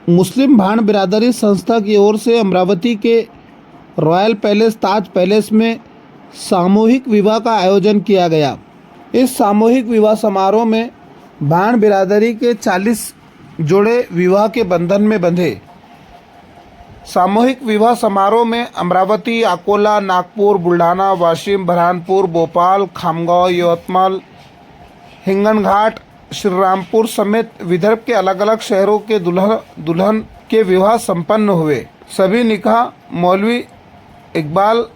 मुस्लिम भाण बिरादरी संस्था की ओर से अमरावती के रॉयल पैलेस ताज पैलेस में सामूहिक विवाह का आयोजन किया गया। इस सामूहिक विवाह समारोह में भाण बिरादरी के 40 जोड़े विवाह के बंधन में बंधे। सामूहिक विवाह समारोह में अमरावती, अकोला, नागपुर, बुल्ढाना, वाशिम, बरहानपुर, भोपाल, खामगांव, यवतमाल, हिंगणघाट, श्रीरामपुर समेत विदर्भ के अलग अलग शहरों के दुल्हन के विवाह संपन्न हुए। सभी निकाह मौलवी इकबाल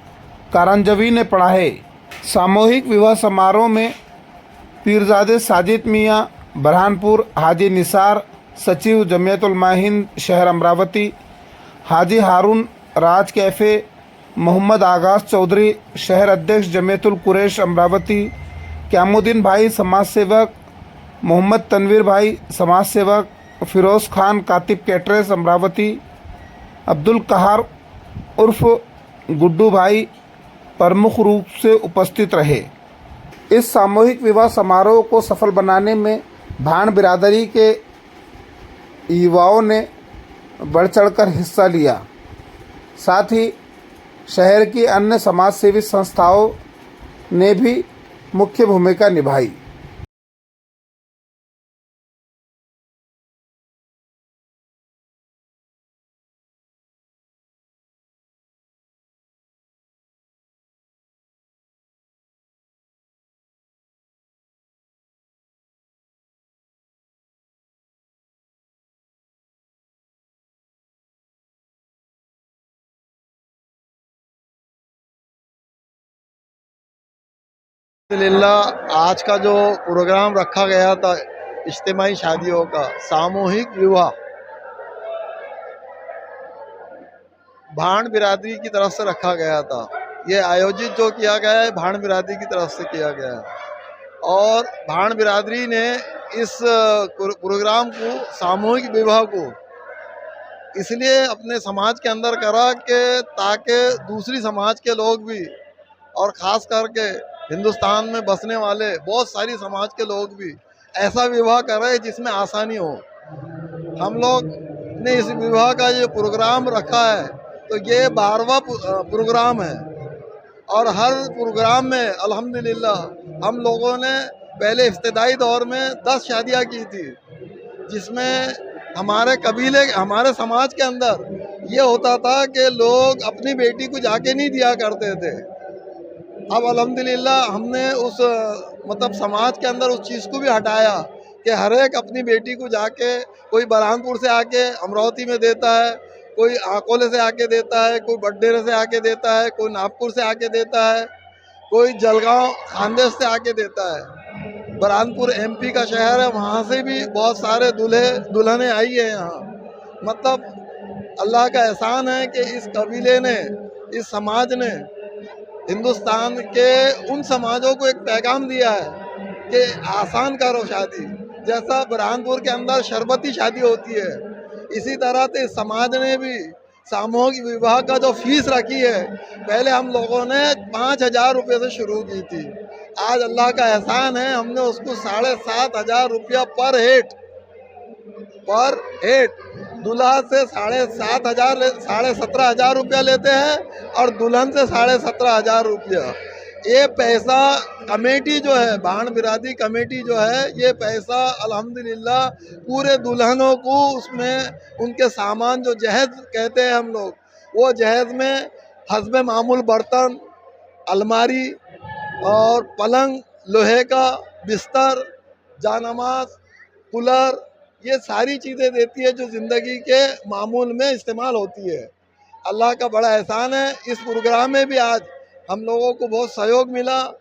कारंजवी ने पढ़ाए। सामूहिक विवाह समारोह में पीरजादे साजिद मियाँ बरहानपुर, हाजी निसार सचिव जमियतुल उलमा हिंद शहर अमरावती, हाजी हारून राज कैफ़े, मोहम्मद आगाज चौधरी शहर अध्यक्ष जमियतुल कुरैश अमरावती, क्यामुद्दीन भाई समाज सेवक, मोहम्मद तनवीर भाई समाज सेवक, फिरोज़ खान कातिब कैटरेस अमरावती, अब्दुल कहार उर्फ गुड्डू भाई प्रमुख रूप से उपस्थित रहे। इस सामूहिक विवाह समारोह को सफल बनाने में भाण बिरादरी के युवाओं ने बढ़ चढ़कर हिस्सा लिया। साथ ही शहर की अन्य समाजसेवी संस्थाओं ने भी मुख्य भूमिका निभाई। अल्हम्दुलिल्लाह आज का जो प्रोग्राम रखा गया था इज्तिमाई शादियों का सामूहिक विवाह भाण बिरादरी की तरफ से रखा गया था। ये आयोजित जो किया गया है भाण बिरादरी की तरफ से किया गया है और भाण बिरादरी ने इस प्रोग्राम को सामूहिक विवाह को इसलिए अपने समाज के अंदर करा कि ताकि दूसरी समाज के लोग भी और ख़ास करके हिंदुस्तान में बसने वाले बहुत सारी समाज के लोग भी ऐसा विवाह करें जिसमें आसानी हो। हम लोग ने इस विवाह का ये प्रोग्राम रखा है तो ये 12वां प्रोग्राम है और हर प्रोग्राम में अल्हम्दुलिल्लाह हम लोगों ने पहले इब्तदाई दौर में 10 शादियाँ की थी, जिसमें हमारे कबीले हमारे समाज के अंदर ये होता था कि लोग अपनी बेटी को जाके नहीं दिया करते थे। अब अल्हम्दुलिल्लाह हमने उस मतलब समाज के अंदर उस चीज़ को भी हटाया कि हर एक अपनी बेटी को जाके कोई बरहानपुर से आके अमरावती में देता है, कोई अकोले से आके देता है, कोई बडनेर से आके देता है, कोई नागपुर से आके देता है, कोई जलगांव खानदेश से आके देता है। बरहानपुर एमपी का शहर है, वहाँ से भी बहुत सारे दूल्हे दुल्हनें आई है यहाँ। मतलब अल्लाह का एहसान है कि इस कबीले ने, इस समाज ने हिंदुस्तान के उन समाजों को एक पैगाम दिया है कि आसान करो शादी। जैसा बुरहानपुर के अंदर शरबती शादी होती है, इसी तरह से समाज ने भी सामूहिक विवाह का जो फीस रखी है, पहले हम लोगों ने 5,000 रुपये से शुरू की थी। आज अल्लाह का एहसान है हमने उसको 7,500 रुपया पर हेड दूल्हा से 7,500 17,500 रुपया लेते हैं और दुल्हन से 17,500 रुपया। ये पैसा कमेटी जो है, भाण बिरादरी कमेटी जो है, ये पैसा अल्हम्दुलिल्लाह पूरे दुल्हनों को उसमें उनके सामान जो जहेज कहते हैं हम लोग, वो जहेज में हस्बे मामूल बर्तन, अलमारी और पलंग, लोहे का बिस्तर, जानमाज, कूलर, ये सारी चीज़ें देती है जो ज़िंदगी के मामूल में इस्तेमाल होती है। अल्लाह का बड़ा एहसान है। इस प्रोग्राम में भी आज हम लोगों को बहुत सहयोग मिला,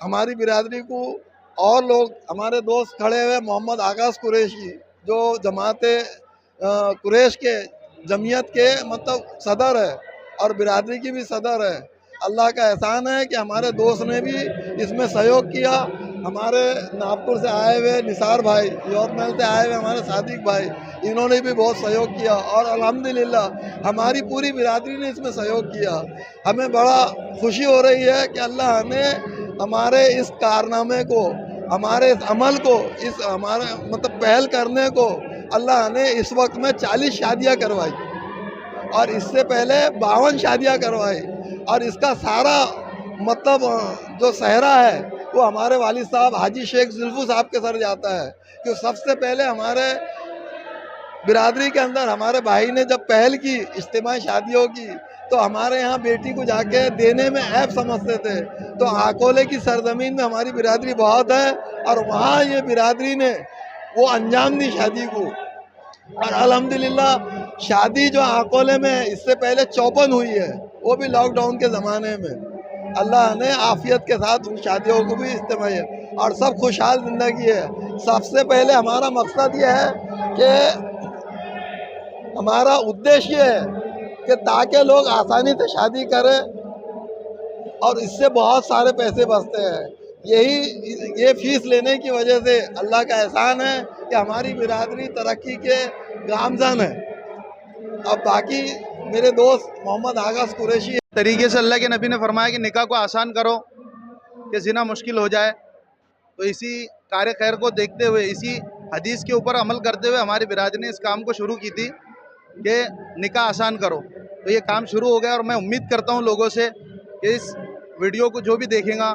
हमारी बिरादरी को। और लोग हमारे दोस्त खड़े हुए, मोहम्मद आगाज कुरैशी जो जमाते कुरैश के जमीयत के मतलब सदर है और बिरादरी की भी सदर है। अल्लाह का एहसान है कि हमारे दोस्त ने भी इसमें सहयोग किया। हमारे नागपुर से आए हुए निसार भाई, यवतमाल से आए हुए हमारे सादिक भाई, इन्होंने भी बहुत सहयोग किया और अल्हम्दुलिल्लाह हमारी पूरी बिरादरी ने इसमें सहयोग किया। हमें बड़ा खुशी हो रही है कि अल्लाह ने हमारे इस कारनामे को, हमारे इस अमल को, इस हमारे मतलब पहल करने को अल्लाह ने इस वक्त में 40 शादियाँ करवाई और इससे पहले 52 शादियाँ करवाई। और इसका सारा मतलब जो सहरा है वो हमारे वालिद साहब हाजी शेख जुल्फू साहब के सर जाता है। कि सबसे पहले हमारे बिरादरी के अंदर हमारे भाई ने जब पहल की इज्तिमाई शादियों की, तो हमारे यहाँ बेटी को जाके देने में ऐब समझते थे। तो आकोले की सरजमीन में हमारी बिरादरी बहुत है और वहाँ ये बिरादरी ने वो अंजाम दी शादी को। और अल्हम्दुलिल्लाह शादी जो आकोले में इससे पहले 54 हुई है, वो भी लॉकडाउन के ज़माने में। अल्लाह ने आफियत के साथ उन शादियों को भी इस्तेमाल है और सब खुशहाल ज़िंदगी है। सबसे पहले हमारा मकसद ये है कि हमारा उद्देश्य है कि ताकि लोग आसानी से शादी करें और इससे बहुत सारे पैसे बचते हैं। ये फीस लेने की वजह से अल्लाह का एहसान है कि हमारी बिरादरी तरक्की के गामजन है। अब बाकी मेरे दोस्त मोहम्मद आगाज़ कुरैशी तरीके से अल्लाह के नबी ने फरमाया कि निकाह को आसान करो कि ज़िना मुश्किल हो जाए। तो इसी कार्य खैर को देखते हुए, इसी हदीस के ऊपर अमल करते हुए हमारी बिरादरी ने इस काम को शुरू की थी कि निकाह आसान करो। तो ये काम शुरू हो गया और मैं उम्मीद करता हूँ लोगों से कि इस वीडियो को जो भी देखेगा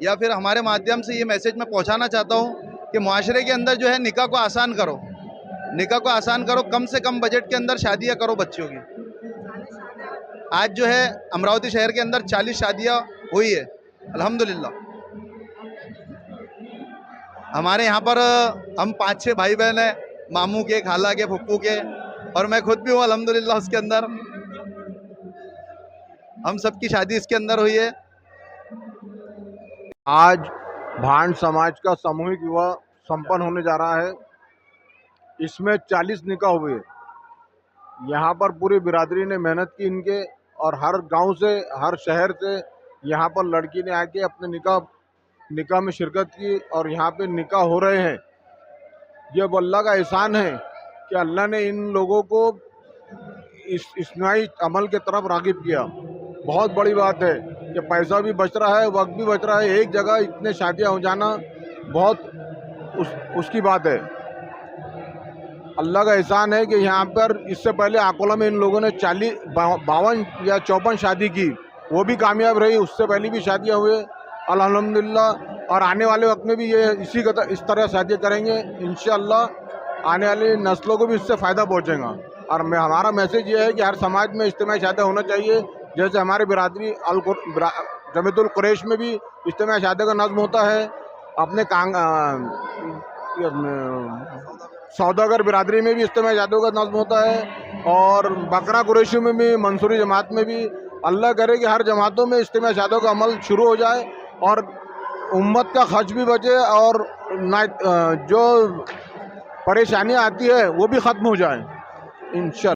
या फिर हमारे माध्यम से ये मैसेज मैं पहुँचाना चाहता हूँ कि मुआशरे के अंदर जो है निकाह को आसान करो, निकाह को आसान करो, कम से कम बजट के अंदर शादियाँ करो बच्चियों की। आज जो है अमरावती शहर के अंदर 40 शादियाँ हुई है अल्हम्दुलिल्लाह। हमारे यहाँ पर हम 5-6 भाई बहन हैं, मामू के, खाला के, फुप्पू के, और मैं खुद भी हूँ अल्हम्दुलिल्लाह। उसके अंदर हम सबकी शादी इसके अंदर हुई है। आज भांड समाज का सामूहिक विवाह संपन्न होने जा रहा है। इसमें 40 निकाह हुए। यहाँ पर पूरी बिरादरी ने मेहनत की इनके, और हर गांव से, हर शहर से यहाँ पर लड़की ने आके अपने निकाह में शिरकत की और यहाँ पे निकाह हो रहे हैं। ये अल्लाह का एहसान है कि अल्लाह ने इन लोगों को इस इस्लामी अमल के तरफ राग़िब किया। बहुत बड़ी बात है कि पैसा भी बच रहा है, वक्त भी बच रहा है। एक जगह इतने शादियाँ हो जाना बहुत उसकी बात है। अल्लाह का एहसान है कि यहाँ पर इससे पहले आकोला में इन लोगों ने 52 या 54 शादी की, वो भी कामयाब रही। उससे पहले भी शादियाँ हुए अल्हम्दुलिल्लाह। और आने वाले वक्त में भी ये इस तरह शादियाँ करेंगे इंशाअल्लाह। आने वाली नस्लों को भी इससे फ़ायदा पहुँचेगा। और हमारा मैसेज ये है कि हर समाज में इज्तिमाई शादियाँ होना चाहिए। जैसे हमारी बिरादरी जमीयतुल कुरैश में भी इज्तिमाई शादी का नज़्म होता है, अपने सौदागर बिरादरी में भी इज्तिमाई शादियों का नज़्म होता है, और बकरा कुरैशी में भी, मंसूरी जमात में भी। अल्लाह करे कि हर जमातों में इज्तिमाई शादियों का अमल शुरू हो जाए और उम्मत का खर्च भी बचे और जो परेशानियाँ आती है वो भी ख़त्म हो जाए इंशाअल्लाह।